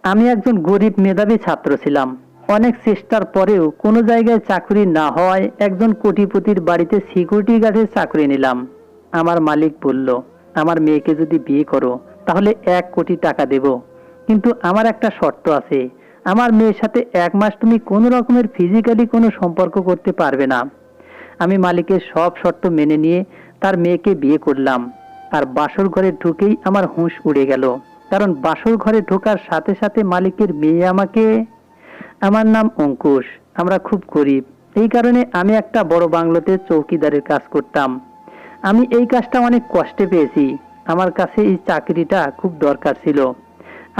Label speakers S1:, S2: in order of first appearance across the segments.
S1: আমি একজন গরিব মেধাবী ছাত্র ছিলাম। অনেক চেষ্টার পরেও কোনো জায়গায় চাকরি না হওয়ায় একজন কোটিপতির বাড়িতে সিকিউরিটি গার্ডের চাকরি নিলাম। আমার মালিক বলল, আমার মেয়েকে যদি বিয়ে করো তাহলে 1 কোটি টাকা দেব, কিন্তু আমার একটা শর্ত আছে। আমার মেয়ের সাথে 1 মাস তুমি কোনো রকমের ফিজিক্যালি কোনো সম্পর্ক করতে পারবে না। আমি মালিকের সব শর্ত মেনে নিয়ে তার মেয়েকে বিয়ে করলাম। আর বাসর ঘরে ঢুকেই আমার হুঁশ উড়ে গেল, কারণ বাসর ঘরে ঢোকার সাথে সাথে মালিকের মেয়ে আমাকে। আমার নাম অঙ্কুশ। আমরা খুব গরিব, এই কারণে আমি একটা বড় বাংলোতে চৌকিদারের কাজ করতাম। আমি এই কাজটা অনেক কষ্টে পেয়েছি। আমার কাছে এই চাকরিটা খুব দরকার ছিল।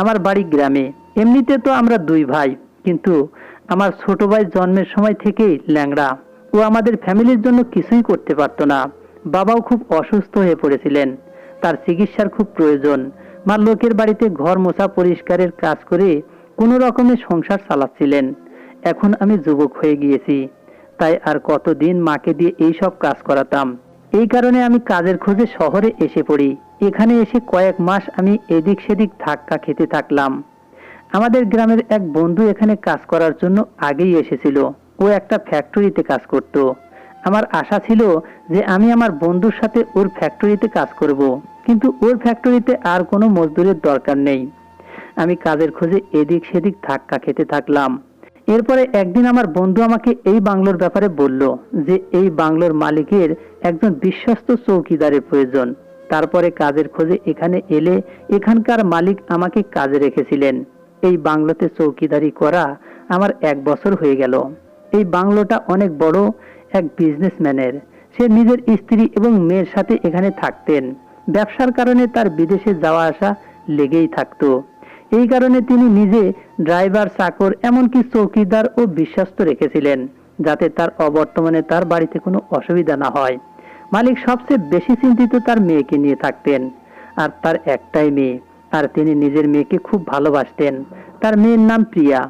S1: আমার বাড়ি গ্রামে। এমনিতে তো আমরা 2 ভাই, কিন্তু আমার ছোট ভাই জন্মের সময় থেকেই ল্যাংড়া। ও আমাদের ফ্যামিলির জন্য কিছুই করতে পারতো না। বাবাও খুব অসুস্থ হয়ে পড়েছিলেন, তার চিকিৎসার খুব প্রয়োজন। মা লোকের বাড়িতে ঘর মোছা পরিষ্কারের কাজ করে কোনো রকমের সংসার চালাচ্ছিলেন। এখন আমি যুবক হয়ে গিয়েছি, তাই আর কতদিন মাকে দিয়ে এই সব কাজ করাতাম। এই কারণে আমি কাজের খোঁজে শহরে এসে পড়ি। এখানে এসে কয়েক মাস আমি এদিক সেদিক ধাক্কা খেতে থাকলাম। আমাদের গ্রামের এক বন্ধু এখানে কাজ করার জন্য আগেই এসেছিল। ও একটা ফ্যাক্টরিতে কাজ করত। আমার আশা ছিল যে আমি আমার বন্ধুর সাথে ওর ফ্যাক্টরিতে কাজ করব, কিন্তু ওর ফ্যাক্টরিতে আর কোনো মজদুরের দরকার নেই। আমি কাজের খোঁজে এদিক সেদিক ধাক্কা খেতে থাকলাম। এরপরে একদিন আমার বন্ধু আমাকে এই বাংলোর ব্যাপারে বলল যে এই বাংলোর মালিকের একজন বিশ্বস্ত চৌকিদারের প্রয়োজন। তারপরে কাজের খোঁজে এখানে এলে এখানকার মালিক আমাকে কাজে রেখেছিলেন। এই বাংলোতে চৌকিদারি করা আমার 1 বছর হয়ে গেল। এই বাংলোটা অনেক বড় এক বিজনেসম্যানের। সে নিজের স্ত্রী এবং মেয়ের সাথে এখানে থাকতেন। ব্যবসার কারণে তার বিদেশে যাওয়া আসা লেগেই থাকতো। এই কারণে তিনি নিজে ড্রাইভার, চাকর, এমনকি চৌকিদার ও বিশ্বস্ত রেখেছিলেন, যাতে তার অবর্তমানে তার বাড়িতে কোনো অসুবিধা না হয়। মালিক সবচেয়ে বেশি চিন্তিত তার মেয়েকে নিয়ে থাকতেন। আর তার একটাই মেয়ে, আর তিনি নিজের মেয়েকে খুব ভালোবাসতেন। তার মেয়ের নাম প্রিয়া।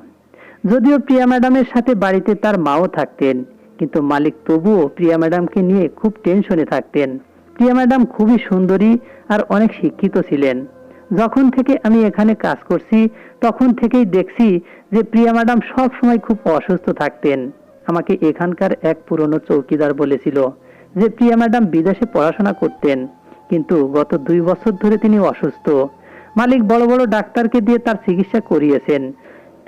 S1: যদিও প্রিয়া ম্যাডামের সাথে বাড়িতে তার মাও থাকতেন, কিন্তু মালিক তবুও প্রিয়া ম্যাডামকে নিয়ে খুব টেনশনে থাকতেন। প্রিয়া ম্যাডাম খুবই সুন্দরী আর অনেক শিক্ষিত ছিলেন। যখন থেকে আমি এখানে কাজ করছি তখন থেকেই দেখছি যে প্রিয়া ম্যাডাম সব সময় খুব অসুস্থ থাকতেন। আমাকে এখানকার এক পুরনো চৌকিদার বলেছিল যে প্রিয়া ম্যাডাম বিদেশে পড়াশোনা করতেন, কিন্তু গত 2 বছর ধরে তিনি অসুস্থ। মালিক বড় বড় ডাক্তারকে দিয়ে তার চিকিৎসা করিয়েছেন,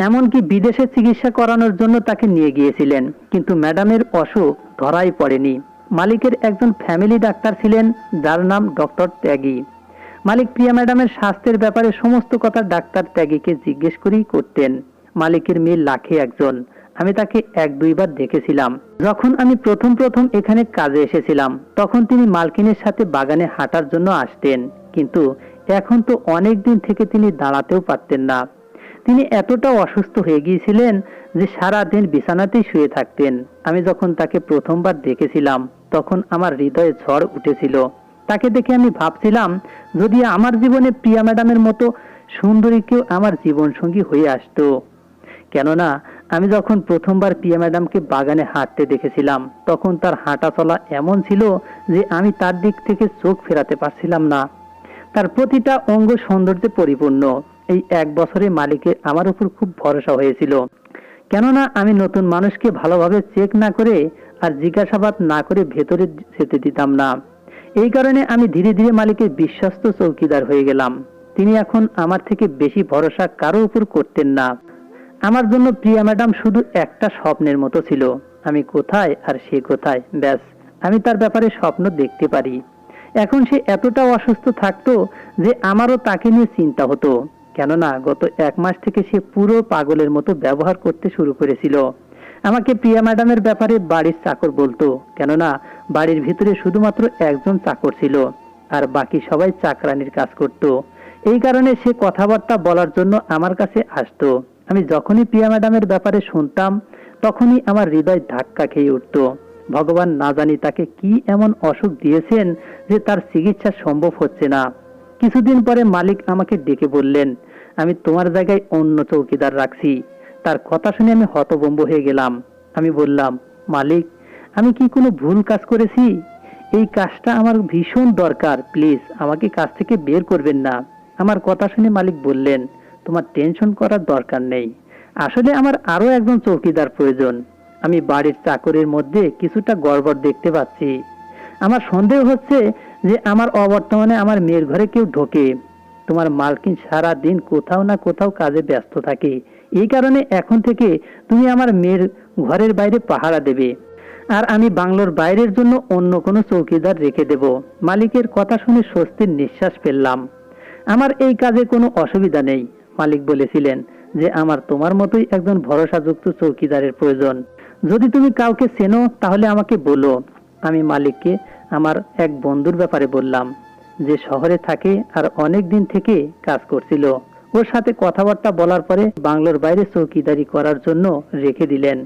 S1: এমনকি বিদেশে চিকিৎসা করানোর জন্য তাকে নিয়ে গিয়েছিলেন, কিন্তু ম্যাডামের অসুখ ধরাই পড়েনি। মালিকের একজন ফ্যামিলি ডাক্তার ছিলেন, যার নাম ডক্টর ত্যাগী। মালিক প্রিয়া ম্যাডামের স্বাস্থ্যের ব্যাপারে সমস্ত কথা ডাক্তার ত্যাগীকে জিজ্ঞেস করেই করতেন। মালিকের মেয়ে লাখে একজন। আমি তাকে 1-2 বার দেখেছিলাম। যখন আমি প্রথম প্রথম এখানে কাজে এসেছিলাম তখন তিনি মালকিনের সাথে বাগানে হাঁটার জন্য আসতেন, কিন্তু এখন তো অনেক দিন থেকে তিনি দাঁড়াতেও পারতেন না। তিনি এতটা অসুস্থ হয়ে গিয়েছিলেন যে সারা দিন বিছানাতেই শুয়ে থাকতেন। আমি যখন তাকে প্রথমবার দেখেছিলাম তখন আমার হৃদয়ে ঝড় উঠেছিল। তাকে দেখে আমি ভাবছিলাম, যদি আমার জীবনে প্রিয়া ম্যাডামের মতো সুন্দরী কেউ আমার জীবন সঙ্গী হয়ে আসতো। কেননা আমি যখন প্রথমবার প্রিয়া ম্যাডামকে বাগানে হাঁটতে দেখেছিলাম তখন তার হাঁটা চলা এমন ছিল যে আমি তার দিক থেকে চোখ ফেরাতে পারছিলাম না। তার প্রতিটা অঙ্গ সৌন্দর্যে পরিপূর্ণ। এই 1 বছরে মালিকের আমার উপর খুব ভরসা হয়েছিল, কেননা আমি নতুন মানুষকে ভালোভাবে চেক না করে আর জিজ্ঞাসাবাদ না করে ভেতরে যেতে দিতাম না। এই কারণে আমি ধীরে ধীরে মালিকের বিশ্বস্ত চৌকিদার হয়ে গেলাম। তিনি এখন আমার থেকে বেশি ভরসা কারো উপর করতেন না। আমার জন্য প্রিয়া ম্যাডাম শুধু একটা স্বপ্নের মতো ছিল। আমি কোথায় আর সে কোথায়, ব্যাস আমি তার ব্যাপারে স্বপ্ন দেখতে পারি। এখন সে এতটা অসুস্থ থাকতো যে আমারও তাকে নিয়ে চিন্তা হতো, কেননা গত 1 মাস থেকে সে পুরো পাগলের মতো ব্যবহার করতে শুরু করেছিল। আমাকে প্রিয়া ম্যাডামের ব্যাপারে বাড়ির চাকর বলতো, কেননা বাড়ির ভিতরে শুধুমাত্র একজন চাকর ছিল আর বাকি সবাই চাকরানির কাজ করত। এই কারণে সে কথাবার্তা বলার জন্য আমার কাছে আসতো। আমি যখনই প্রিয়া ম্যাডামের ব্যাপারে শুনতাম তখনই আমার হৃদয় ধাক্কা খেয়ে উঠত। ভগবান না জানি তাকে কি এমন অসুখ দিয়েছেন যে তার চিকিৎসা সম্ভব হচ্ছে না। কিছুদিন পরে মালিক আমাকে ডেকে বললেন, আমি তোমার জায়গায় অন্য চৌকিদার রাখছি। তার কথা শুনে আমি হতভম্ব হয়ে গেলাম। আমি বললাম, মালিক, আমি কি কোনো ভুল কাজ করেছি? এই কাজটা আমার ভীষণ দরকার, প্লিজ আমাকে কাজ থেকে বের করবেন না। আমার কথা শুনে মালিক বললেন, তোমার টেনশন করার দরকার নেই। আসলে আমার আরো একজন চৌকিদার প্রয়োজন। আমি বাড়ির চাকরির মধ্যে কিছুটা গড়বড় দেখতে পাচ্ছি। আমার সন্দেহ হচ্ছে যে আমার অবর্তমানে আমার মেয়ের ঘরে কেউ ঢোকে। তোমার মালকিন সারা দিন কোথাও না কোথাও কাজে ব্যস্ত থাকে। এই কারণে এখন থেকে তুমি আমার মেয়ের ঘরের বাইরে পাহারা দেবে, আর আমি বাংলোর বাইরের জন্য অন্য কোনো চৌকিদার রেখে দেব। মালিকের কথা শুনে স্বস্তির নিঃশ্বাস ফেললাম। আমার এই কাজে কোনো অসুবিধা নেই। মালিক বলেছিলেন যে আমার তোমার মতোই একজন ভরসাযুক্ত চৌকিদারের প্রয়োজন। যদি তুমি কাউকে চেনো তাহলে আমাকে বলো। আমি মালিককে আমার এক বন্ধুর ব্যাপারে বললাম, যে শহরে থাকে আর অনেক দিন থেকে কাজ করছিল। ওর সাথে কথাবার্তা বলার পরে বাংলোর বাইরে চৌকিদারি করার জন্য রেখে দিলেন,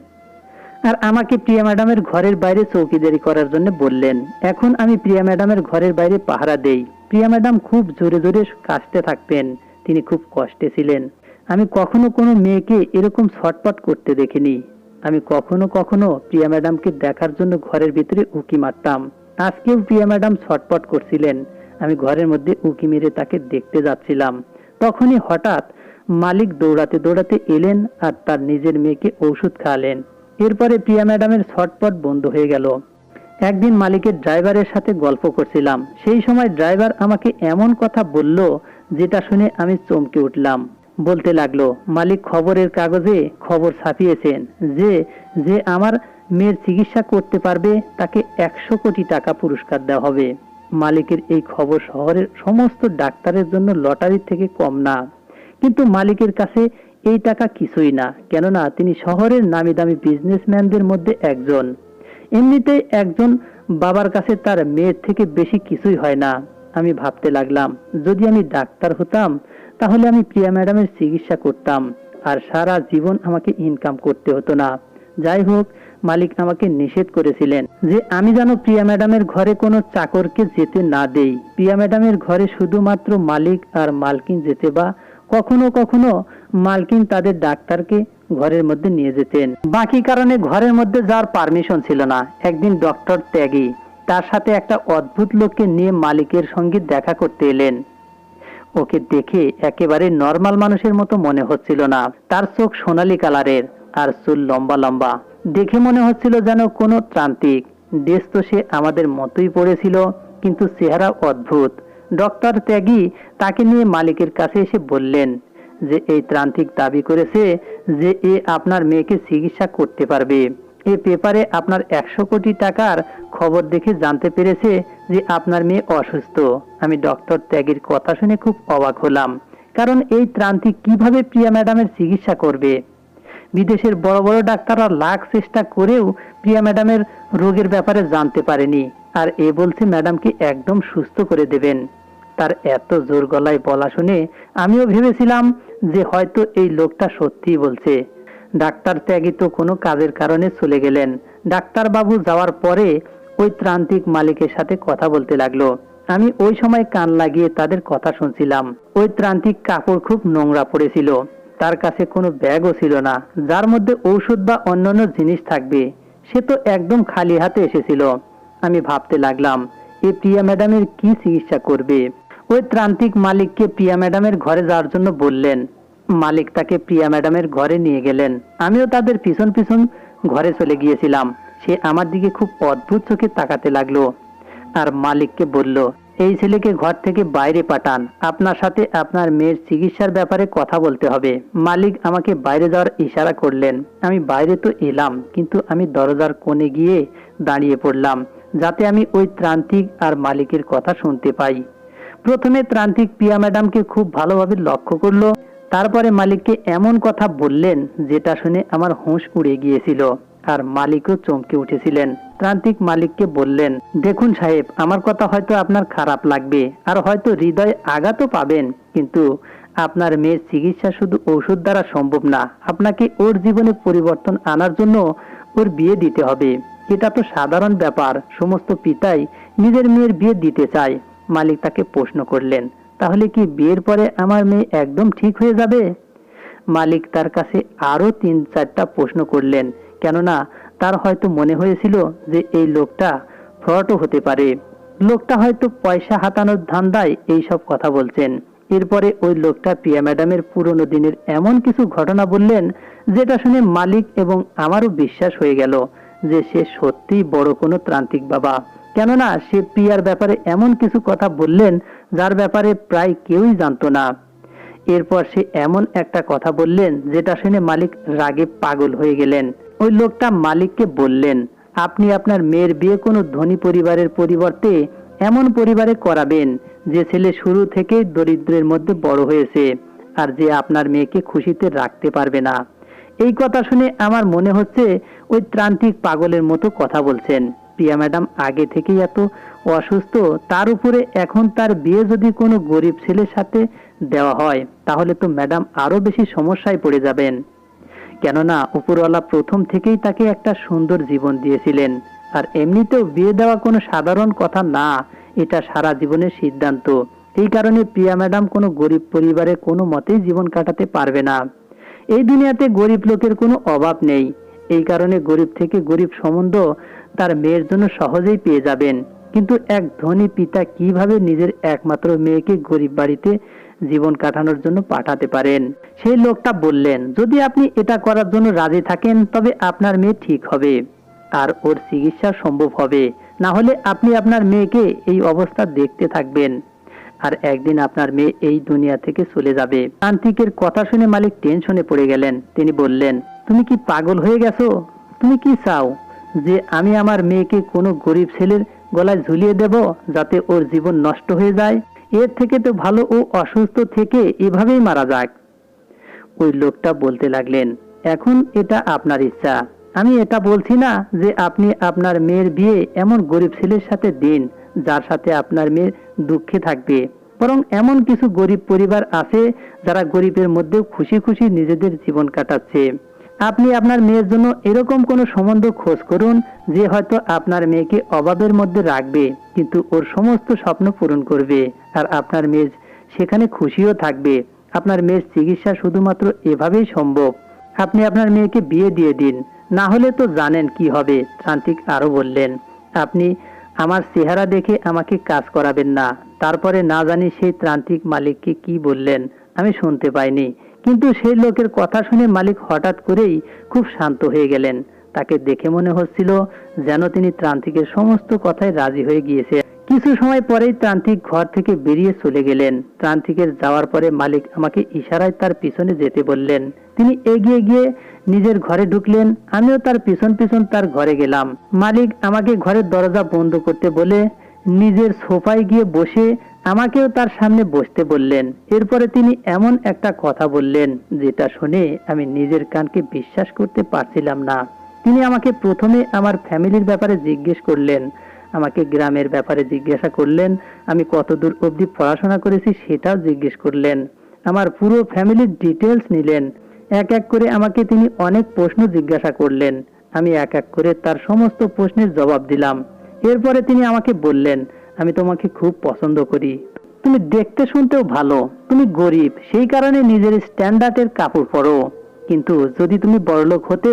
S1: আর আমাকে প্রিয়া ম্যাডামের ঘরের বাইরে চৌকিদারি করার জন্য বললেন। এখন আমি প্রিয়া ম্যাডামের ঘরের বাইরে পাহারা দেই। প্রিয়া ম্যাডাম খুব জোরে জোরে কাশতে থাকতেন। তিনি খুব কষ্টে ছিলেন। আমি কখনো কোনো মেয়েকে এরকম ছটপট করতে দেখিনি। আমি কখনো কখনো প্রিয়া ম্যাডামকে দেখার জন্য ঘরের ভিতরে উকি মারতাম। আজকেও প্রিয়া ম্যাডাম ছটপট করছিলেন। আমি ঘরের মধ্যে উকি মেরে তাকে দেখতে যাচ্ছিলাম। তখনই হঠাৎ মালিক দৌড়াতে দৌড়াতে এলেন আর তার নিজের মেয়েকে ঔষধ খাওয়ালেন। এরপরে প্রিয়া ম্যাডামের ছটপট বন্ধ হয়ে গেল। একদিন মালিকের ড্রাইভারের সাথে গল্প করছিলাম। সেই সময় ড্রাইভার আমাকে এমন কথা বলল যেটা শুনে আমি চমকে উঠলাম। বলতে লাগলো, মালিক খবরের কাগজে খবর ছাপিয়েছেন যে যে আমার মেয়ের চিকিৎসা করতে পারবে তাকে 100 কোটি টাকা পুরস্কার দেওয়া হবে। মালিকের এই খবর শহরের সমস্ত ডাক্তারের জন্য লটারির থেকে কম না। কিন্তু মালিকের কাছে এই টাকা কিছুই না, কেননা তিনি শহরের নামি দামি বিজনেসম্যানদের মধ্যে একজন। এমনিতেই একজন বাবার কাছে তার মেয়ের থেকে বেশি কিছুই হয় না। আমি ভাবতে লাগলাম, যদি আমি ডাক্তার হতাম তাহলে আমি প্রিয়া ম্যাডামের চিকিৎসা করতাম, আর সারা জীবন আমাকে ইনকাম করতে হতো না। যাই হোক, মালিক আমাকে নিষেধ করেছিলেন যে আমি যেন প্রিয়া ম্যাডামের ঘরে কোনো চাকরকে যেতে না দেই। প্রিয়া ম্যাডামের ঘরে শুধুমাত্র মালিক আর মালকিন যেতে, বা কখনো কখনো মালকিন তাদের ডাক্তারকে ঘরের মধ্যে নিয়ে যেতেন। বাকি কারণে ঘরের মধ্যে যাওয়ার পারমিশন ছিল না। একদিন ডক্টর ত্যাগী তার সাথে একটা অদ্ভুত লোককে নিয়ে মালিকের সঙ্গে দেখা করতে এলেন। ওকে দেখে একেবারে নর্মাল মানুষের মতো মনে হচ্ছিল না। তার চোখ সোনালী কালারের আর চুল লম্বা লম্বা। দেখে মনে হচ্ছিল যেন কোনো ত্রান্তিক। ড্রেস তো সে আমাদের মতোই পড়েছিল, কিন্তু চেহারা অদ্ভুত। ডক্টর ত্যাগী তাকে নিয়ে মালিকের কাছে এসে বললেন যে এই ত্রান্তিক দাবি করেছে যে এ আপনার মেয়েকে চিকিৎসা করতে পারবে। এই পেপারে আপনার 100 কোটি টাকার খবর দেখে জানতে পেরেছে যে আপনার মেয়ে অসুস্থ। আমি ডক্টর ত্যাগীর কথা শুনে খুব অবাক হলাম, কারণ এই ত্রান্তিক কিভাবে প্রিয়া ম্যাডামের চিকিৎসা করবে? বিদেশের বড় বড় ডাক্তাররা লাখ চেষ্টা করেও প্রিয়া ম্যাডামের রোগের ব্যাপারে জানতে পারেনি, আর এ বলছে ম্যাডামকে একদম সুস্থ করে দেবেন। তার এত জোর গলায় বলা শুনে আমিও ভেবেছিলাম যে হয়তো এই লোকটা সত্যিই বলছে। ডাক্তার ত্যাগী তো কোনো কাজের কারণে চলে গেলেন। ডাক্তারবাবু যাওয়ার পরে ওই ত্রান্তিক মালিকের সাথে কথা বলতে লাগলো। আমি ওই সময় কান লাগিয়ে তাদের কথা শুনছিলাম। ওই ত্রান্তিক কাপড় খুব নোংরা পড়েছিল। তার কাছে কোনো ব্যাগও ছিল না যার মধ্যে ঔষধ বা অন্যান্য জিনিস থাকবে। সে তো একদম খালি হাতে এসেছিল। আমি ভাবতে লাগলাম, এই প্রিয়া ম্যাডামের কি চিকিৎসা করবে? ওই ত্রান্তিক মালিককে প্রিয়া ম্যাডামের ঘরে যাওয়ার জন্য বললেন। মালিক তাকে প্রিয়া ম্যাডামের ঘরে নিয়ে গেলেন। আমিও তাদের পিছন পিছন ঘরে চলে গিয়েছিলাম। সে আমার দিকে খুব অদ্ভুত চোখে তাকাতে লাগলো আর মালিককে বলল, এই ছেলেকে ঘর থেকে বাইরে পাঠান, আপনার সাথে আপনার মেয়ের চিকিৎসার ব্যাপারে কথা বলতে হবে। মালিক আমাকে বাইরে যাওয়ার ইশারা করলেন। আমি বাইরে তো এলাম, কিন্তু আমি দরজার কোণে গিয়ে দাঁড়িয়ে পড়লাম যাতে আমি ওই ত্রান্তিক আর মালিকের কথা শুনতে পাই। প্রথমে ত্রান্তিক প্রিয়া ম্যাডামকে খুব ভালোভাবে লক্ষ্য করলো, তারপরে মালিককে এমন কথা বললেন যেটা শুনে আমার হুঁশ উড়ে গিয়েছিল, আর মালিকও চমকে উঠেছিলেন। ত্রান্তিক মালিককে বললেন, দেখুন সাহেব, আমার কথা হয়তো আপনার খারাপ লাগবে আর হয়তো হৃদয় আঘাতও পাবেন, কিন্তু আপনার মেয়ের চিকিৎসা শুধু ঔষধ দ্বারা সম্ভব না। আপনাকে ওর জীবনে পরিবর্তন আনার জন্য ওর বিয়ে দিতে হবে। এটা তো সাধারণ ব্যাপার, সমস্ত পিতাই নিজের মেয়ের বিয়ে দিতে চায়। মালিক তাকে প্রশ্ন করলেন, তাহলে কি বিয়ের পরে আমার মেয়ে একদম ঠিক হয়ে যাবে? মালিক তার কাছে আরো 3-4টা প্রশ্ন করলেন, কেননা তার হয়তো মনে হয়েছিল যে এই লোকটা ফ্রডও হতে পারে। লোকটা হয়তো পয়সা হাতানোর ধান্দায় এইসব কথা বলছেন। এরপরে ওই লোকটা প্রিয়া ম্যাডামের পুরনো দিনের এমন কিছু ঘটনা বললেন যেটা শুনে মালিক এবং আমারও বিশ্বাস হয়ে গেল যে সে সত্যিই বড় কোনো ত্রান্তিক বাবা। কেননা সে প্রিয়ার ব্যাপারে এমন কিছু কথা বললেন যার ব্যাপারে প্রায় কেউই জানতো না। এরপর সে এমন একটা কথা বললেন যেটা শুনে মালিক রাগে পাগল হয়ে গেলেন। ওই লোকটা মালিককে বললেন, আপনি আপনার মেয়ের বিয়ে কোনো ধনী পরিবারের পরিবর্তে এমন পরিবারে করাবেন যে ছেলে শুরু থেকেই দরিদ্রের মধ্যে বড় হয়েছে আর যে আপনার মেয়েকে খুশিতে রাখতে পারবে না। এই কথা শুনে আমার মনে হচ্ছে ওই ত্রান্তিক পাগলের মতো কথা বলছেন। প্রিয়া ম্যাডাম আগে থেকেই এত অসুস্থ, তার উপরে এখন তার বিয়ে যদি কোনো গরিব ছেলের সাথে দেওয়া হয় তাহলে তো ম্যাডাম আরো বেশি সমস্যায় পড়ে যাবেন। কেননা উপরওয়ালা প্রথম থেকেই তাকে একটা সুন্দর জীবন দিয়েছিলেন। আর এমনিতেও বিয়ে দেওয়া কোনো সাধারণ কথা না, এটা সারা জীবনের সিদ্ধান্ত। এই কারণে প্রিয়া ম্যাডাম কোনো গরিব পরিবারে কোনো মতেই জীবন কাটাতে পারবে না। এই দুনিয়াতে গরিব লোকের কোনো অভাব নেই, এই কারণে গরিব থেকে গরিব সম্বন্ধ তার মেয়ের জন্য সহজেই পেয়ে যাবেন। কিন্তু এক ধনী পিতা কিভাবে নিজের একমাত্র মেয়েকে গরিব বাড়িতে জীবন কাটানোর জন্য পাঠাতে পারেন? সেই লোকটা বললেন, যদি আপনি এটা করার জন্য রাজি থাকেন তবে আপনার মেয়ে ঠিক হবে আর ওর চিকিৎসা সম্ভব হবে, না হলে আপনি আপনার মেয়েকে এই অবস্থা দেখতে থাকবেন আর একদিন আপনার মেয়ে এই দুনিয়া থেকে চলে যাবে। তান্ত্রিকের কথা শুনে মালিক টেনশনে পড়ে গেলেন। তিনি বললেন, তুমি কি পাগল হয়ে গেছো? তুমি কি চাও যে আমি আমার মেয়েকে কোনো গরিব ছেলের গলায় ঝুলিয়ে দেব যাতে ওর জীবন নষ্ট হয়ে যায়? এর থেকে তো ভালো ও অসুস্থ থেকে এভাবেই মারা যাক। ওই লোকটা বলতে লাগলেন, এখন এটা আপনার ইচ্ছা, আমি এটা বলছি না যে আপনি আপনার মেয়ের বিয়ে এমন গরিব ছেলের সাথে দিন যার সাথে আপনার মেয়ে দুঃখে থাকবে, বরং এমন কিছু গরিব পরিবার আছে যারা গরিবের মধ্যেও খুশি খুশি নিজেদের জীবন কাটাচ্ছে। আপনি আপনার মেয়ের জন্য এরকম কোনো সম্বন্ধ খোঁজ করুন যে হয়তো আপনার মেয়েকে অভাবের মধ্যে রাখবে কিন্তু ওর সমস্ত স্বপ্ন পূরণ করবে আর আপনার মেয়ে সেখানে খুশিও থাকবে। আপনার মেয়ের চিকিৎসা শুধুমাত্র এভাবেই সম্ভব। আপনি আপনার মেয়েকে বিয়ে দিয়ে দিন, না হলে তো জানেন কি হবে। ত্রান্তিক আরো বললেন, আপনি আমার চেহারা দেখে আমাকে কাজ করাবেন না। তারপরে না জানি সেই ত্রান্তিক মালিককে কি বললেন, আমি শুনতে পাইনি। কিন্তু সেই লোকের কথা শুনে মালিক হঠাৎ করেই খুব শান্ত হয়ে গেলেন। তাকে দেখে মনে হচ্ছিল যেন তিনি ত্রান্তিকের সমস্ত কথায় রাজি হয়ে গিয়েছে। কিছু সময় পরেই ত্রান্তিক ঘর থেকে বেরিয়ে চলে গেলেন। ত্রান্তিকের যাওয়ার পরে মালিক আমাকে ইশারায় তার পিছনে যেতে বললেন। তিনি এগিয়ে গিয়ে নিজের ঘরে ঢুকলেন, আমিও তার পিছন পিছন তার ঘরে গেলাম। মালিক আমাকে ঘরের দরজা বন্ধ করতে বলে নিজের সোফায় গিয়ে বসে আমাকেও তার সামনে বসতে বললেন। এরপরে তিনি এমন একটা কথা বললেন যেটা শুনে আমি নিজের কানকে বিশ্বাস করতে পারছিলাম না। তিনি আমাকে প্রথমে আমার ফ্যামিলির ব্যাপারে জিজ্ঞেস করলেন, আমাকে গ্রামের ব্যাপারে জিজ্ঞাসা করলেন, আমি কতদূর অবধি পড়াশোনা করেছি সেটাও জিজ্ঞেস করলেন, আমার পুরো ফ্যামিলির ডিটেলস নিলেন। এক এক করে আমাকে তিনি অনেক প্রশ্ন জিজ্ঞাসা করলেন। আমি এক এক করে তার সমস্ত প্রশ্নের জবাব দিলাম। এরপরে তিনি আমাকে বললেন, আমি তোমাকে খুব পছন্দ করি, তুমি দেখতে শুনতেও ভালো, তুমি গরিব সেই কারণে নিজের স্ট্যান্ডার্ডের কাপড় পরো, কিন্তু যদি তুমি বড়লোক হতে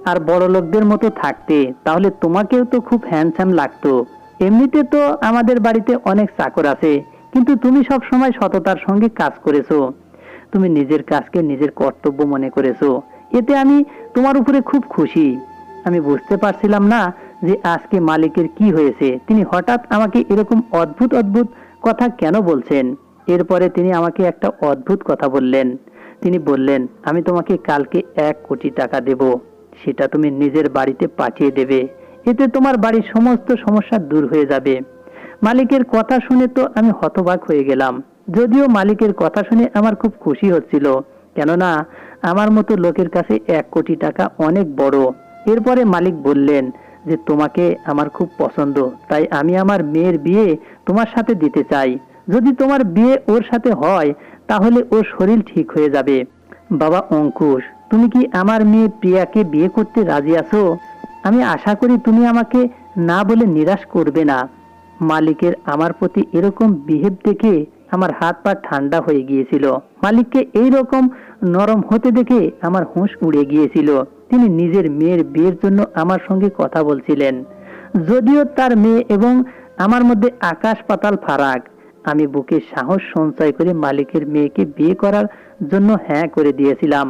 S1: আর বড়লোকদের মতো থাকতে তাহলে তোমাকেও তো খুব হ্যান্ডসাম লাগতো। এমনিতে তো আমাদের বাড়িতে অনেক চাকর আছে, কিন্তু তুমি সব সময় সততার সঙ্গে কাজ করেছো, তুমি নিজের কাজকে নিজের কর্তব্য মনে করেছো, এতে আমি তোমার উপরে খুব খুশি। আমি বুঝতে পারছিলাম না যে আজকে মালিকের কি হয়েছে, তিনি হঠাৎ আমাকে এরকম অদ্ভুত অদ্ভুত কথা কেন বলছেন। এরপরে তিনি আমাকে একটা অদ্ভুত কথা বললেন। তিনি বললেন, আমি তোমাকে কালকে 1 কোটি টাকা দেব, সেটা তুমি নিজের বাড়িতে পাঠিয়ে দেবে, এতে তোমার বাড়ির সমস্ত সমস্যা দূর হয়ে যাবে। মালিকের কথা শুনে তো আমি হতবাক হয়ে গেলাম। যদিও মালিকের কথা শুনে আমার খুব খুশি হচ্ছিল, কেননা আমার মতো লোকের কাছে 1 কোটি টাকা অনেক বড়। এরপরে মালিক বললেন যে তোমাকে আমার খুব পছন্দ, তাই আমি আমার মেয়ের বিয়ে তোমার সাথে দিতে চাই। যদি তোমার বিয়ে ওর সাথে হয় তাহলে ওর শরীর ঠিক হয়ে যাবে। বাবা অঙ্কুশ, তুমি কি আমার মেয়ে প্রিয়াকে বিয়ে করতে রাজি আছো? আমি আশা করি তুমি আমাকে না বলে নিরাশ করবে না। মালিকের আমার প্রতি এরকম বিহেভ দেখে আমার হাত পা ঠান্ডা হয়ে গিয়েছিল। মালিককে এই রকম নরম হতে দেখে আমার হুঁশ উড়ে গিয়েছিল। তিনি নিজের মেয়ের বিয়ের জন্য আমার সঙ্গে কথা বলছিলেন। যদিও তার মেয়ে এবং আমার মধ্যে আকাশ পাতাল ফারাক, আমি বুকে সাহস সঞ্চয় করে মালিকের মেয়েকে বিয়ে করার জন্য হ্যাঁ করে দিয়েছিলাম।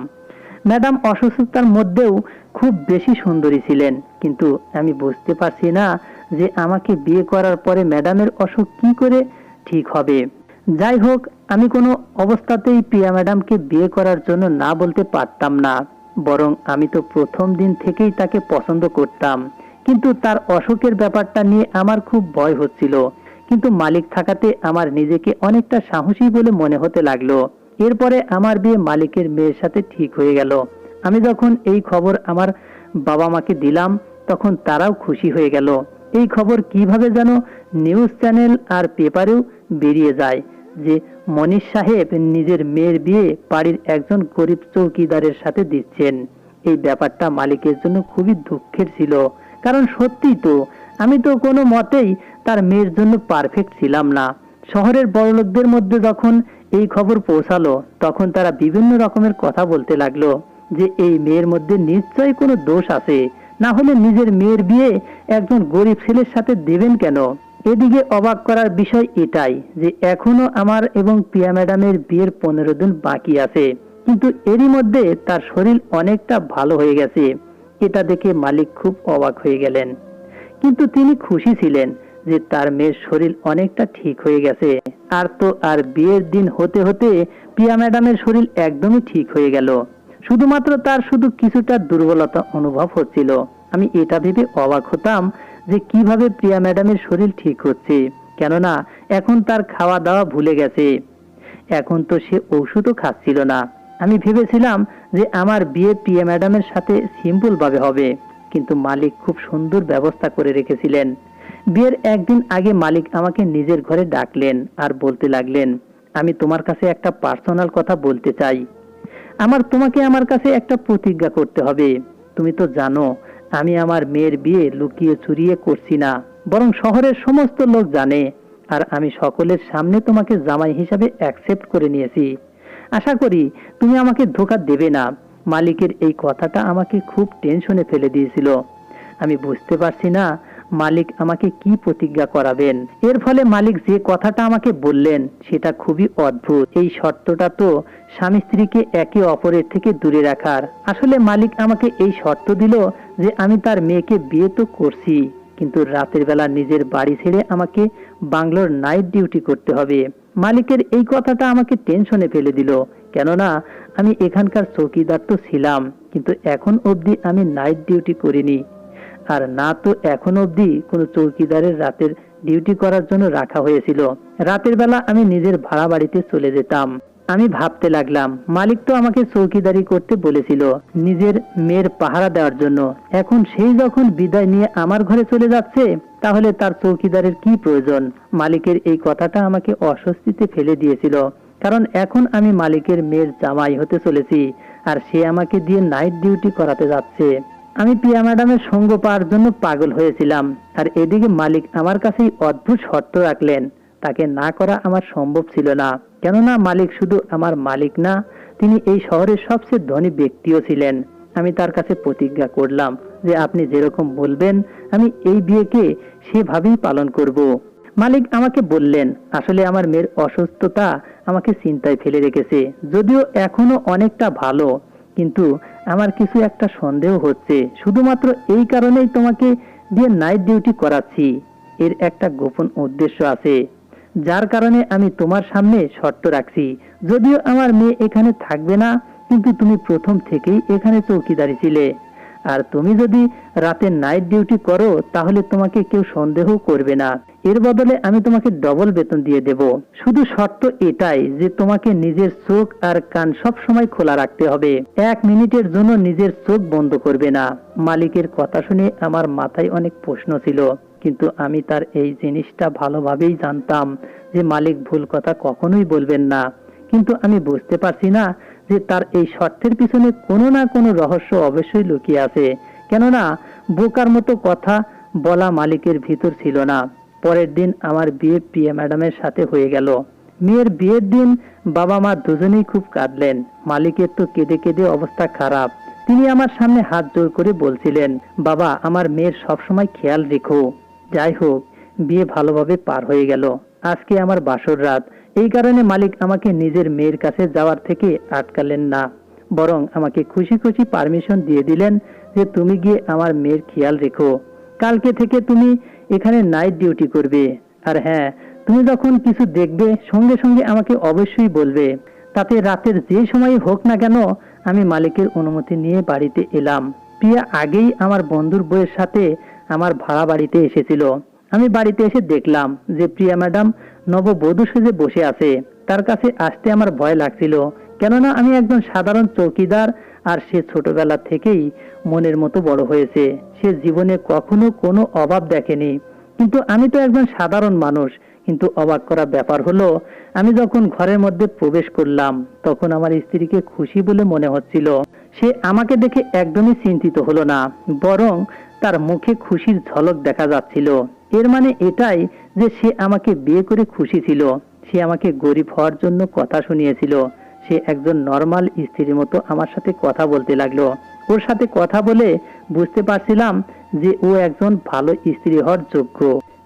S1: ম্যাডাম অসুস্থতার মধ্যেও খুব বেশি সুন্দরী ছিলেন, কিন্তু আমি বুঝতে পারছি না যে আমাকে বিয়ে করার পরে ম্যাডামের অসুখ কি করে ঠিক হবে। যাই হোক, আমি কোনো অবস্থাতেই প্রিয়া ম্যাডামকে বিয়ে করার জন্য না বলতে পারতাম না। বরং আমি তো প্রথম দিন থেকেই তাকে পছন্দ করতাম, কিন্তু তার অসুখের ব্যাপারটা নিয়ে আমার খুব ভয় হচ্ছিল। কিন্তু মালিক থাকাতে আমার নিজেকে অনেকটা সাহসী বলে মনে হতে লাগলো। এরপরে আমার বিয়ে মালিকের মেয়ের সাথে ঠিক হয়ে গেল। আমি যখন এই খবর আমার বাবা মাকে দিলাম, তখন তারাও খুশি হয়ে গেল। এই খবর কিভাবে যেন নিউজ চ্যানেল আর পেপারেও বেরিয়ে যায় যে মনির সাহেব নিজের মেয়ের বিয়ে বাড়ির একজন গরিব চৌকিদারের সাথে দিচ্ছেন। এই ব্যাপারটা মালিকের জন্য খুবই দুঃখের ছিল, কারণ সত্যি তো আমি তো কোনো মতেই তার মেয়ের জন্য পারফেক্ট ছিলাম না। শহরের বড়লোকদের মধ্যে যখন এই খবর পৌঁছালো, তখন তারা বিভিন্ন রকমের কথা বলতে লাগলো যে এই মেয়ের মধ্যে নিশ্চয়ই কোনো দোষ আছে, না হলে নিজের মেয়ের বিয়ে একজন গরিব ছেলের সাথে দেবেন কেন। এদিকে অবাক করার বিষয় এটাই যে এখনো আমার এবং প্রিয়া ম্যাডামের বিয়ের 15 দিন বাকি আছে, কিন্তু এরই মধ্যে তার শরীর অনেকটা ভালো হয়ে গেছে। এটা দেখে মালিক খুব অবাক হয়ে গেলেন, কিন্তু তিনি খুশি ছিলেন যে তার মেয়ের শরীর অনেকটা ঠিক হয়ে গেছে। আর বিয়ের দিন হতে হতে প্রিয়া ম্যাডামের শরীর একদমই ঠিক হয়ে গেল। শুধুমাত্র তার শুধু কিছুটা দুর্বলতা অনুভব হচ্ছিল। আমি এটা ভেবে অবাক হতাম যে কিভাবে প্রিয়া ম্যাডামের শরীর ঠিক হচ্ছে, কেননা এখন তার খাওয়া দাওয়া ভুলে গেছে। এখন তো সে ওষুধও খাচ্ছিল না। আমি ভেবেছিলাম যে আমার বিয়ে প্রিয়া ম্যাডামের সাথে সিম্পল ভাবে হবে, কিন্তু মালিক খুব সুন্দর ব্যবস্থা করে রেখেছিলেন। বিয়ের একদিন আগে মালিক আমাকে নিজের ঘরে ডাকলেন আর বলতে লাগলেন, আমি তোমার কাছে একটা পার্সোনাল কথা বলতে চাই। তোমাকে আমার কাছে একটা প্রতিজ্ঞা করতে হবে। তুমি তো জানো আমি আমার মেয়ের বিয়ে লুকিয়ে চুরিয়ে করছি না, বরং শহরের সমস্ত লোক জানে। আর আমি সকলের সামনে তোমাকে জামাই হিসাবে অ্যাকসেপ্ট করে নিয়েছি। আশা করি তুমি আমাকে ধোঁকা দেবে না। মালিকের এই কথাটা আমাকে খুব টেনশনে ফেলে দিয়েছিল। আমি বুঝতে পারছি না মালিক আমাকে কি প্রতিজ্ঞা করাবেন। এর ফলে মালিক যে কথাটা আমাকে বললেন সেটা খুবই অদ্ভুত। এই শর্তটা তো স্বামী স্ত্রীকে একে অপরের থেকে দূরে রাখার। আসলে মালিক আমাকে এই শর্ত দিল যে আমি তার মেয়েকে বিয়ে তো করছি, কিন্তু রাতের বেলা নিজের বাড়ি ছেড়ে আমাকে বাংলোর নাইট ডিউটি করতে হবে। মালিকের এই কথাটা আমাকে টেনশনে ফেলে দিল, কেননা আমি এখানকার চৌকিদার তো ছিলাম, কিন্তু এখন অবধি আমি নাইট ডিউটি করিনি। আর না তো এখন অবধি কোনো চৌকিদারের রাতের ডিউটি করার জন্য রাখা হয়েছিল। রাতের বেলা আমি নিজের ভাড়া বাড়িতে চলে যেতাম। আমি ভাবতে লাগলাম, মালিক তো আমাকে চৌকিদারি করতে বলেছিল নিজের মেয়ের পাহারা দেওয়ার জন্য। এখন সেই যখন বিদায় নিয়ে আমার ঘরে চলে যাচ্ছে, তাহলে তার চৌকিদারের কি প্রয়োজন। মালিকের এই কথাটা আমাকে অস্বস্তিতে ফেলে দিয়েছিল, কারণ এখন আমি মালিকের মেয়ের জামাই হতে চলেছি, আর সে আমাকে দিয়ে নাইট ডিউটি করাতে যাচ্ছে। আমি প্রিয়া ম্যাডামের সঙ্গ পাওয়ার জন্য পাগল হয়েছিলাম, আর এদিকে মালিক আমার কাছেই অদ্ভুত শর্ত রাখলেন। তাকে না করা আমার সম্ভব ছিল না, কেননা মালিক শুধু আমার মালিক না, তিনি এই শহরের সবচেয়ে ধনী ব্যক্তিও ছিলেন। আমি তার কাছে প্রতিজ্ঞা করলাম যে আপনি যেরকম বলবেন আমি এই বিয়েকে সেভাবেই পালন করব। মালিক আমাকে বললেন, আসলে আমার মেয়ের অসুস্থতা আমাকে চিন্তায় ফেলে রেখেছে। যদিও এখনো অনেকটা ভালো, কিন্তু আমার কিছু একটা সন্দেহ হচ্ছে। শুধুমাত্র এই কারণেই তোমাকে দিয়ে নাইট ডিউটি করাচ্ছি। এর একটা গোপন উদ্দেশ্য আছে, যার কারণে আমি তোমার সামনে শর্ত রাখছি। যদিও আমার মেয়ে এখানে থাকবে না, কিন্তু তুমি প্রথম থেকেই এখানে চৌকিদারি ছিলে। আর তুমি যদি রাতে নাইট ডিউটি করো, তাহলে তোমাকে কেউ সন্দেহ করবে না। এর বদলে আমি তোমাকে ডবল বেতন দিয়ে দেব। শুধু শর্ত এটাই যে তোমাকে নিজের চোখ আর কান সব সময় খোলা রাখতে হবে। 1 মিনিটের জন্য নিজের চোখ বন্ধ করবে না। মালিকের কথা শুনে আমার মাথায় অনেক প্রশ্ন ছিল, কিন্তু আমি তার এই জিনিসটা ভালোভাবেই জানতাম যে মালিক ভুল কথা কখনোই বলবেন না। কিন্তু আমি বুঝতে পারছি না যে তার এই শর্তের পিছনে কোনো না কোনো রহস্য অবশ্যই লুকিয়ে আছে, কেননা বোকার মতো কথা বলা মালিকের ভিতর ছিল না। পরের দিন আমার বিয়ে প্রিয়া ম্যাডামের সাথে হয়ে গেল। মেয়ের বিয়ের দিন বাবা মা দুজনেই খুব কাঁদলেন। মালিকের তো কেঁদে কেঁদে অবস্থা খারাপ। তিনি আমার সামনে হাত জোর করে বলছিলেন, বাবা, আমার মেয়ের সবসময় খেয়াল রেখো। যাই হোক, বিয়ে ভালোভাবে পার হয়ে গেল। আজকে আমার বাসর রাত। এই কারণে মালিক আমাকে নিজের মেয়ের কাছে যাওয়ার থেকে আটকালেন না, বরং আমাকে খুশি খুশি পারমিশন দিয়ে দিলেন যে তুমি গিয়ে আমার মেয়ের খেয়াল রেখো। কালকে থেকে তুমি এখানে নাইট ডিউটি করবে। আর হ্যাঁ, তুমি যখন কিছু দেখবে সঙ্গে সঙ্গে আমাকে অবশ্যই বলবে। তাতে রাতের যে সময় হোক না কেন আমি মালিকের অনুমতি নিয়ে বাড়িতে এলাম। প্রিয়া আগেই আমার বন্ধুর বউয়ের সাথে আমার ভাড়া বাড়িতে এসেছিল। আমি বাড়িতে এসে দেখলাম যে প্রিয়া ম্যাডাম নববধূ সেজে বসে আছে। তার কাছে আসতে আমার ভয় লাগছিল, কেননা আমি একজন সাধারণ চৌকিদার, আর সে ছোটবেলা থেকেই মনের মতো বড় হয়েছে। সে জীবনে কখনো কোনো অভাব দেখেনি, কিন্তু আমি তো একজন সাধারণ মানুষ। কিন্তু অবাক করা ব্যাপার হলো, আমি যখন ঘরের মধ্যে প্রবেশ করলাম তখন আমার স্ত্রীকে খুশি বলে মনে হচ্ছিল। সে আমাকে দেখে একদমই চিন্তিত হলো না, বরং তার মুখে খুশির ঝলক দেখা যাচ্ছিল। এর মানে এটাই যে সে আমাকে বিয়ে করে খুশি ছিল। সে আমাকে গরিব হওয়ার জন্য কথা শুনিয়েছিল। সে একজন নর্মাল স্ত্রীর মতো আমার সাথে কথা বলতে লাগলো। ওর সাথে কথা বলে বুঝতে পারছিলাম যে ও একজন ভালো স্ত্রী হওয়ার যোগ্য।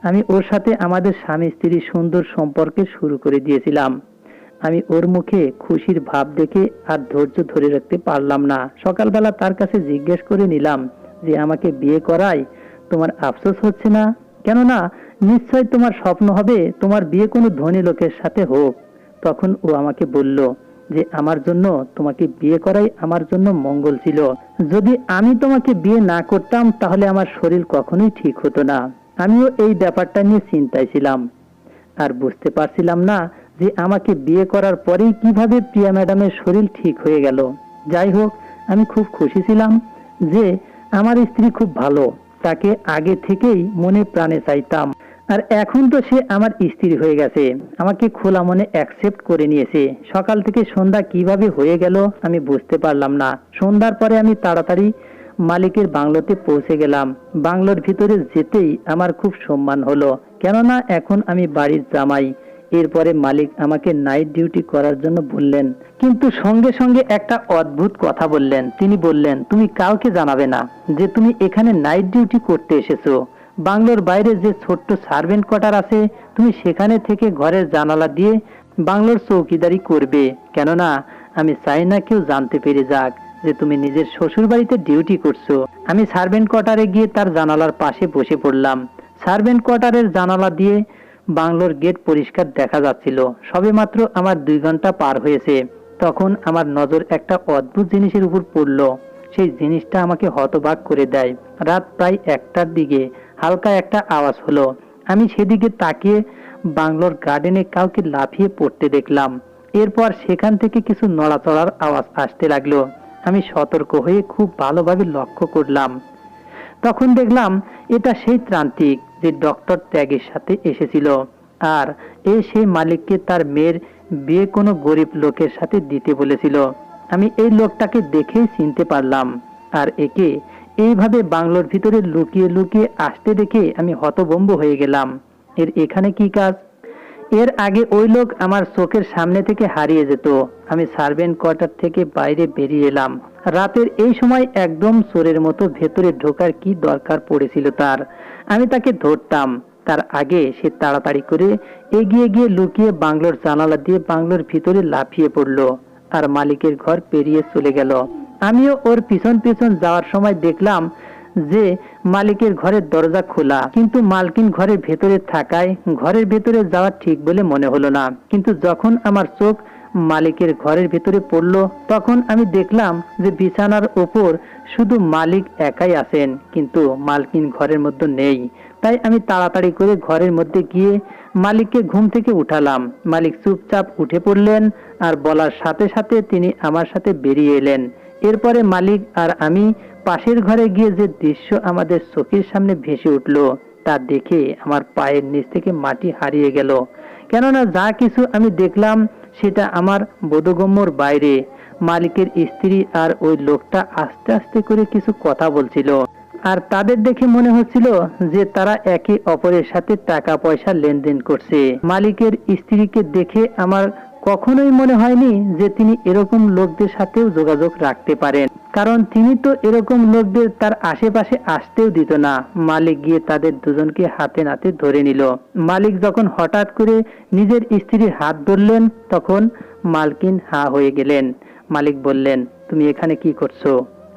S1: আমি ওর সাথে আমাদের স্বামী স্ত্রীর সুন্দর সম্পর্কে শুরু করে দিয়েছিলাম। আমি ওর মুখে খুশির ভাব দেখে আর ধৈর্য ধরে রাখতে পারলাম না। সকালবেলা তার কাছে জিজ্ঞেস করে নিলাম যে আমাকে বিয়ে করায় তোমার আফসোস হচ্ছে না? কেননা নিশ্চয় তোমার স্বপ্ন হবে তোমার বিয়ে কোনো ধনী লোকের সাথে হোক। তখন ও আমাকে বলল যে আমার জন্য তোমাকে বিয়ে করাই আমার জন্য মঙ্গল ছিল। যদি আমি তোমাকে বিয়ে না করতাম তাহলে আমার শরীর কখনোই ঠিক হতো না। আমিও এই ব্যাপারটা নিয়ে চিন্তায় ছিলাম, আর বুঝতে পারছিলাম না যে আমাকে বিয়ে করার পরেই কিভাবে প্রিয়া ম্যাডামের শরীর ঠিক হয়ে গেল। যাই হোক, আমি খুব খুশি ছিলাম যে আমার স্ত্রী খুব ভালো। তাকে আগে থেকেই মনে প্রাণে চাইতাম, আর এখন তো সে আমার স্ত্রী হয়ে গেছে। আমাকে খোলা মনে অ্যাকসেপ্ট করে নিয়েছে। সকাল থেকে সন্ধ্যা কিভাবে হয়ে গেল আমি বুঝতে পারলাম না। সন্ধ্যার পরে আমি তাড়াতাড়ি মালিকের বাংলোতে পৌঁছে গেলাম। বাংলোর ভিতরে যেতেই আমার খুব সম্মান হলো, কেননা এখন আমি বাড়ির জামাই। এরপরে মালিক আমাকে নাইট ডিউটি করার জন্য বললেন, কিন্তু সঙ্গে সঙ্গে একটা অদ্ভুত কথা বললেন। তিনি বললেন, তুমি কাউকে জানাবে না যে তুমি এখানে নাইট ডিউটি করতে এসেছো। বাংলোর বাইরে যে ছোট্ট সার্ভেন্ট কোয়ার্টার আছে, তুমি সেখানে থেকে ঘরের জানালা দিয়ে বাংলোর চৌকিদারি করবে। কেননা আমি চাই না কেউ জানতে পেরে যাক যে তুমি নিজের শ্বশুর বাড়িতে ডিউটি করছো। আমি সার্ভেন্ট কোয়ার্টারে গিয়ে তার জানালার পাশে বসে পড়লাম। সার্ভেন্ট কোয়ার্টারের জানালা দিয়ে বাংলোর গেট পরিষ্কার দেখা যাচ্ছিল। সবেমাত্র আমার 2 ঘন্টা পার হয়েছে। তখন আমার নজর একটা অদ্ভুত জিনিসের উপর পড়ল। সেই জিনিসটা আমাকে হতবাক করে দেয়। রাত প্রায় 1টার দিকে হালকা একটা আওয়াজ হলো। আমি সেদিকে তাকিয়ে বাংলোর গার্ডেনে কাউকে লাফিয়ে পড়তে দেখলাম। এরপর সেখান থেকে কিছু নড়াচড়ার আওয়াজ আসতে লাগলো। আমি সতর্ক হয়ে খুব ভালোভাবে লক্ষ্য করলাম। তখন দেখলাম এটা সেই ত্রান্তিক যে ডক্টর ত্যাগের সাথে এসেছিল, আর সেই মালিককে তার মেয়ের বিয়ে কোনো গরিব লোকের সাথে দিতে বলেছিল। আমি এই লোকটাকে দেখেই চিনতে পারলাম, আর একে এইভাবে বাংলোর ভিতরে লুকিয়ে লুকিয়ে আসতে দেখে আমি হতভম্ব হয়ে গেলাম। এর এখানে কি কাজ? এর আগে ওই লোক আমার চোখের সামনে থেকে হারিয়ে যেত। আমি সার্ভেন্ট কোয়ার্টার থেকে বাইরে বেরিয়ে এলাম। রাতের এই সময় একদম চোরের মতো ভেতরে ঢোকার কি দরকার পড়েছিল তার? আমি তাকে ধরতাম। তার আগে সে তাড়াতাড়ি করে এগিয়ে গিয়ে লুকিয়ে বাংলোর জানালা দিয়ে বাংলোর ভিতরে লাফিয়ে পড়ল, আর মালিকের ঘর পেরিয়ে চলে গেল। আমিও ওর পিছন পিছন যাওয়ার সময় দেখলাম যে মালিকের ঘরের দরজা খোলা, কিন্তু মালকিন ঘরের ভেতরে থাকায় ঘরের ভেতরে যাওয়া ঠিক বলে মনে হলো না। কিন্তু যখন আমার চোখ মালিকের ঘরের ভেতরে পড়লো তখন আমি দেখলাম যে বিছানার ওপর শুধু মালিক একাই আছেন, কিন্তু মালকিন ঘরের মধ্যে নেই। তাই আমি তাড়াতাড়ি করে ঘরের মধ্যে গিয়ে মালিককে ঘুম থেকে উঠালাম। মালিক চুপচাপ উঠে পড়লেন, আর বলার সাথে সাথে তিনি আমার সাথে বেরিয়ে এলেন। এরপরে মালিক আর আমি পাশের ঘরে গিয়ে যে দৃশ্য আমাদের চোখের সামনে ভেসে উঠলো তা দেখে আমার পায়ের নিচ থেকে মাটি হারিয়ে গেল। কেননা যা কিছু আমি দেখলাম সেটা আমার বোধগম্যর বাইরে। মালিকের স্ত্রী আর ওই লোকটা আস্তে আস্তে করে কিছু কথা বলছিল, আর তাদের দেখে মনে হচ্ছিল যে তারা একে অপরের সাথে টাকা পয়সা লেনদেন করছে। মালিকের স্ত্রীকে দেখে আমার কখনোই মনে হয়নি যে তিনি এরকম লোকদের সাথেও যোগাযোগ রাখতে পারেন, কারণ তিনি তো এরকম লোকদের তার আশেপাশে আসতেও দিত না। মালিক গিয়ে তাদের দুজনকে হাতে নাতে ধরে নিল। মালিক যখন হঠাৎ করে নিজের স্ত্রীর হাত ধরলেন, তখন মালকিন হা হয়ে গেলেন। মালিক বললেন, তুমি এখানে কি করছো?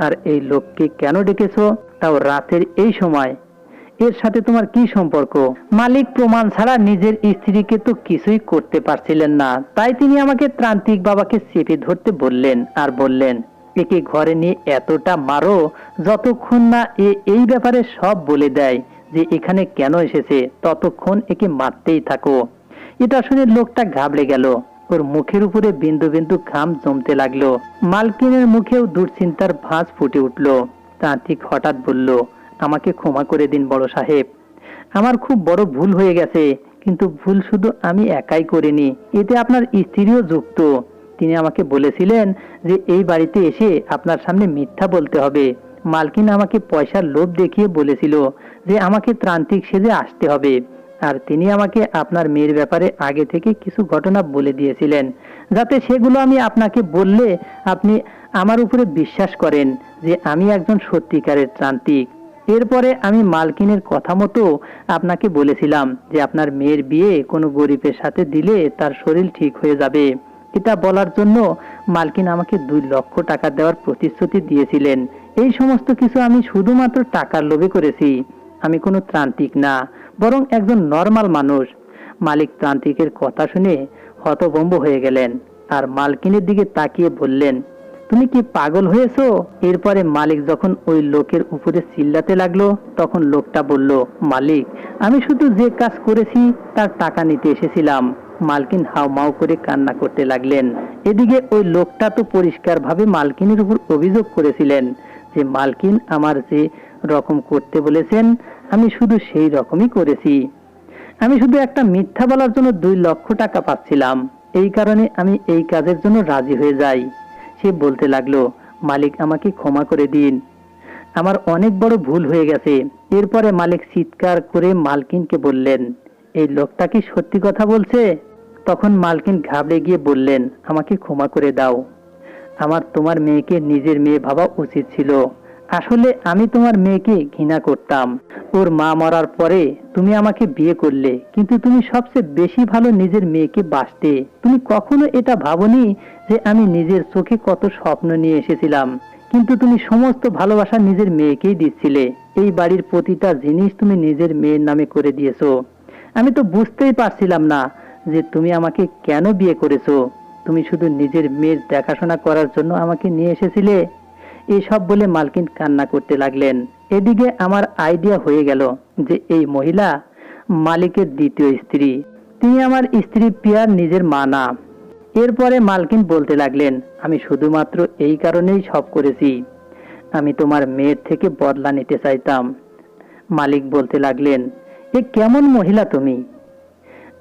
S1: আর এই লোককে কেন ডেকেছো, তাও রাতের এই সময়? এর সাথে তোমার কি সম্পর্ক? মালিক প্রমাণ ছাড়া নিজের স্ত্রীকে তো কিছুই করতে পারছিলেন না, তাই তিনি আমাকে ত্রান্তিক বাবাকে চেপে ধরতে বললেন আর বললেন, একে ঘরে নিয়ে এতটা মারো যতক্ষণ না এই ব্যাপারে সব বলে দেয় যে এখানে কেন এসেছে, ততক্ষণ একে মারতেই থাকো। এটা শুনে লোকটা ঘাবড়ে গেল। ওর মুখের উপরে বিন্দু বিন্দু ঘাম জমতে লাগলো। মালকিনের মুখেও দুশ্চিন্তার ভাঁজ ফুটে উঠল। তান্ত্রিক হঠাৎ বলল, আমাকে ক্ষমা করে দিন বড় সাহেব, আমার খুব বড় ভুল হয়ে গেছে। কিন্তু ভুল শুধু আমি একাই করিনি, এতে আপনার স্ত্রীও যুক্ত। তিনি আমাকে বলেছিলেন যে এই বাড়িতে এসে আপনার সামনে মিথ্যা বলতে হবে। মালকিন আমাকে পয়সার লোভ দেখিয়ে বলেছিল যে আমাকে ত্রান্তিক সেজে আসতে হবে। আর তিনি আমাকে আপনার মেয়ের ব্যাপারে আগে থেকে কিছু ঘটনা বলে দিয়েছিলেন, যাতে সেগুলো আমি আপনাকে বললে আপনি আমার উপরে বিশ্বাস করেন যে আমি একজন সত্যিকারের ত্রান্তিক। এরপরে আমি মালকিনের কথা মতো আপনাকে বলেছিলাম যে আপনার মেয়ের বিয়ে কোনো গরিবের সাথে দিলে তার শরীর ঠিক হয়ে যাবে। এটা বলার জন্য মালকিন আমাকে 2 লক্ষ টাকা দেওয়ার প্রতিশ্রুতি দিয়েছিলেন। এই সমস্ত কিছু আমি শুধুমাত্র টাকার লোভে করেছি। আমি কোনো ত্রান্তিক না, বরং একজন নরমাল মানুষ। মালিক ত্রান্তিকের কথা শুনে হতভম্ব হয়ে গেলেন আর মালকিনের দিকে তাকিয়ে বললেন, তুমি কি পাগল হয়েছো? এরপরে মালিক যখন ওই লোকের উপরে চিল্লাতে লাগলো, তখন লোকটা বলল, মালিক, আমি শুধু যে কাজ করেছি তার টাকা নিতে এসেছিলাম। মালকিন হাউমাউ করে কান্না করতে লাগলেন। এদিকে ওই লোকটা তো পরিষ্কারভাবে মালকিনের উপর অভিযোগ করেছিলেন যে মালকিন আমার যে রকম করতে বলেছেন আমি শুধু সেই রকমই করেছি। আমি শুধু একটা মিথ্যা বলার জন্য 2 লক্ষ টাকা পাচ্ছিলাম। এই কারণে আমি এই কাজের জন্য রাজি হয়ে যাই। সে বলতে লাগলো, মালিক, আমাকে ক্ষমা করে দিন, আমার অনেক বড় ভুল হয়ে গেছে। এরপরে মালিক চিৎকার করে মালকিনকে বললেন, এই লোকটা কি সত্যি কথা বলছে? তখন মালকিন ঘাবড়ে গিয়ে বললেন, আমাকে ক্ষমা করে দাও, আমার তোমার মেয়েকে নিজের মেয়ে ভাবা উচিত ছিল। আসলে আমি তোমার মেয়েকে ঘৃণা করতাম। ওর মা মরার পরে তুমি আমাকে বিয়ে করলে, কিন্তু তুমি সবচেয়ে বেশি ভালো নিজের মেয়েকে বাসতে। তুমি কখনো এটা ভাবনি যে আমি নিজের চোখে কত স্বপ্ন নিয়ে এসেছিলাম, কিন্তু তুমি সমস্ত ভালোবাসা নিজের মেয়েকেই দিচ্ছিলে। এই বাড়ির প্রতিটা জিনিস তুমি নিজের মেয়ের নামে করে দিয়েছো। আমি তো বুঝতেই পারছিলাম না যে তুমি আমাকে কেন বিয়ে করেছো। তুমি শুধু নিজের মেয়ের দেখাশোনা করার জন্য আমাকে নিয়ে এসেছিলে। এসব বলে মালকিন কান্না করতে লাগলেন। এদিকে আমার আইডিয়া হয়ে গেল যে এই মহিলা মালিকের দ্বিতীয় স্ত্রী। তিনি আমার স্ত্রী প্রিয়ার নিজের মা না। এরপরে মালকিন বলতে লাগলেন, আমি শুধুমাত্র এই কারণেই সব করেছি, আমি তোমার মেয়ের থেকে বদলা নিতে চাইতাম। মালিক বলতে লাগলেন, এ কেমন মহিলা তুমি?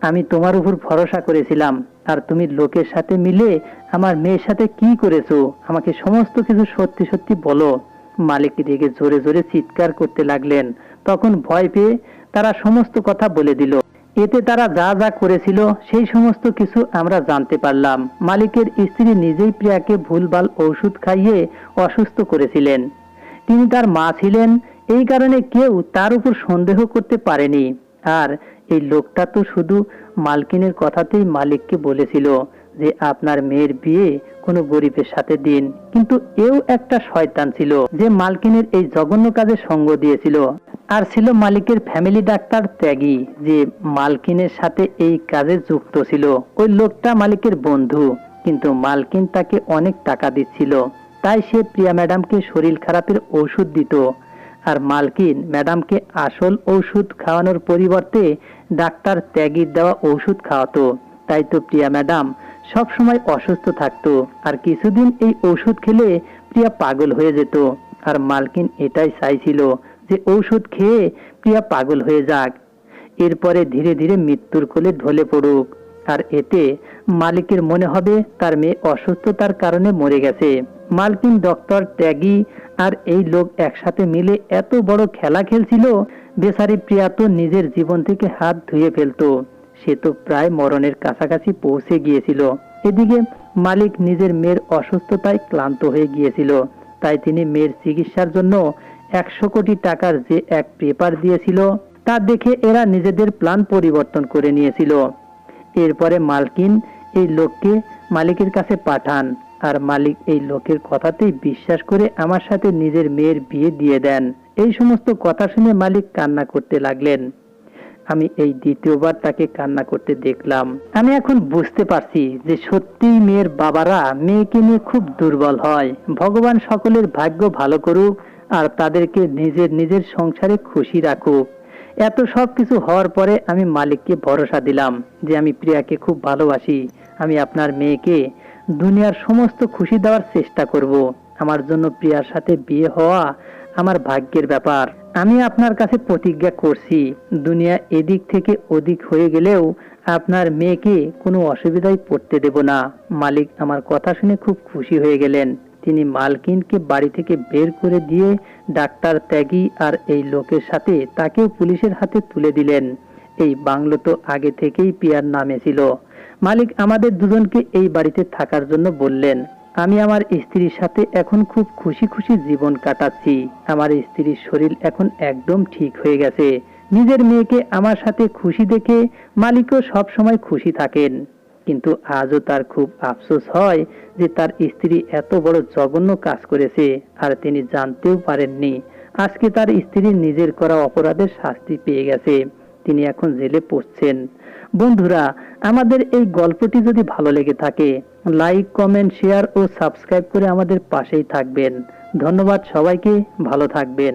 S1: আমি তোমার উপর ভরসা করেছিলাম, আর তুমি লোকের সাথে মিলে আমার মেয়ের সাথে কি করেছো? আমাকে সমস্ত কিছু সত্যি সত্যি বলো। মালিক রেগে জোরে জোরে চিৎকার করতে লাগলেন। তখন ভয় পেয়ে তারা সমস্ত কথা বলে দিল। এতে তারা যা যা করেছিল সেই সমস্ত কিছু আমরা জানতে পারলাম। মালিকের স্ত্রী নিজেই প্রিয়াকে ভুলভাল ঔষধ খাইয়ে অসুস্থ করেছিলেন। তিনি তার মা ছিলেন, এই কারণে কেউ তার উপর সন্দেহ করতে পারেনি। আর এই লোকটা তো শুধু মালকিনের কথাতেই মালিককে বলেছিল যে আপনার মেয়ের বিয়ে কোনো গরিবের সাথে দিন, কিন্তু এও একটা শয়তান ছিল যে মালকিনের এই জঘন্য কাজে সঙ্গ দিয়েছিল। আর ছিল মালিকের ফ্যামিলি ডাক্তার ত্যাগী, যে মালকিনের সাথে এই কাজে যুক্ত ছিল। ওই লোকটা মালিকের বন্ধু, কিন্তু মালকিন তাকে অনেক টাকা দিচ্ছিল, তাই সে প্রিয়া ম্যাডামকে শরীর খারাপের ওষুধ দিত। আর মালকিন ম্যাডামকে আসল ওষুধ খাওয়ানোর পরিবর্তে ডাক্তার ত্যাগীর দেওয়া ওষুধ খাওয়াতো। তাই তো প্রিয়া ম্যাডাম সব সময় অসুস্থ থাকতো, আর কিছুদিন এই ওষুধ খেলে প্রিয়া পাগল হয়ে যেত। আর মালকিন এটাই চাইছিল যে ঔষধ খেয়ে প্রিয়া পাগল হয়ে যাক, এরপরে ধীরে ধীরে মৃত্যুর কোলে ঢলে পড়ুক। আর এতে মালিকের মনে হবে তার মেয়ে অসুস্থতার কারণে মরে গেছে। মালকিন, ডক্টর ত্যাগী আর এই লোক একসাথে মিলে এত বড় খেলা খেলছিল। বেচারি প্রিয়া তো নিজের জীবন থেকে হাত ধুয়ে ফেলতো। সে তো প্রায় মরণের কাছাকাছি পৌঁছে গিয়েছিল। এদিকে মালিক নিজের মেয়ের অসুস্থতায় ক্লান্ত হয়ে গিয়েছিল। তাই তিনি মেয়ের চিকিৎসার জন্য 100 কোটি টাকার যে এক পেপার দিয়েছিল তা দেখে এরা নিজেদের প্ল্যান পরিবর্তন করে নিয়েছিল। এরপরে মালকিন এই লোককে মালিকের কাছে পাঠান, আর মালিক এই লোকের কথাতেই বিশ্বাস করে আমার সাথে নিজের মেয়ের বিয়ে দিয়ে দেন। এই সমস্ত কথা শুনে মালিক কান্না করতে লাগলেন। আমি এই দ্বিতীয়বার তাকে কান্না করতে দেখলাম। আমি এখন বুঝতে পারছি যে সত্যিই মেয়ের বাবারা মেয়েকে নিয়ে খুব দুর্বল হয়। ভগবান সকলের ভাগ্য ভালো করুক আর তাদেরকে নিজের নিজের সংসারে খুশি রাখুক। এত সব কিছু হওয়ার পরে আমি মালিককে ভরসা দিলাম যে আমি প্রিয়াকে খুব ভালোবাসি। আমি আপনার মেয়েকে দুনিয়ার সমস্ত খুশি দেওয়ার চেষ্টা করব। আমার জন্য প্রিয়ার সাথে বিয়ে হওয়া আমার ভাগ্যের ব্যাপার। আমি আপনার কাছে প্রতিজ্ঞা করছি, দুনিয়া এদিক থেকে ওদিক হয়ে গেলেও আপনার মেয়েকে কোনো অসুবিধায় পড়তে দেব না। মালিক আমার কথা শুনে খুব খুশি হয়ে গেলেন। তিনি মালকিনকে বাড়ি থেকে বের করে দিয়ে ডাক্তার ত্যাগী আর এই লোকের সাথে তাকেও পুলিশের হাতে তুলে দিলেন। এই বাংলো তো আগে থেকেই প্রিয়ার নামে ছিল। মালিক আমাদের দুজনকে এই বাড়িতে থাকার জন্য বললেন। আমি আমার স্ত্রীর সাথে এখন খুব খুশি খুশি জীবন কাটাচ্ছি। আমার স্ত্রীর শরীর এখন একদম ঠিক হয়ে গেছে। নিজের মেয়েকে আমার সাথে খুশি দেখে মালিকও সব সময় খুশি থাকেন। কিন্তু আজও তার খুব আফসোস হয় যে তার স্ত্রী এত বড় জঘন্য কাজ করেছে আর তিনি জানতেও পারেননি। আজকে তার স্ত্রী নিজের করা অপরাধের শাস্তি পেয়ে গেছে। তিনি এখন জেলে পড়ছেন। বন্ধুরা, আমাদের এই গল্পটি যদি ভালো লেগে থাকে লাইক, কমেন্ট, শেয়ার ও সাবস্ক্রাইব করে আমাদের পাশেই থাকবেন। ধন্যবাদ সবাইকে, ভালো থাকবেন।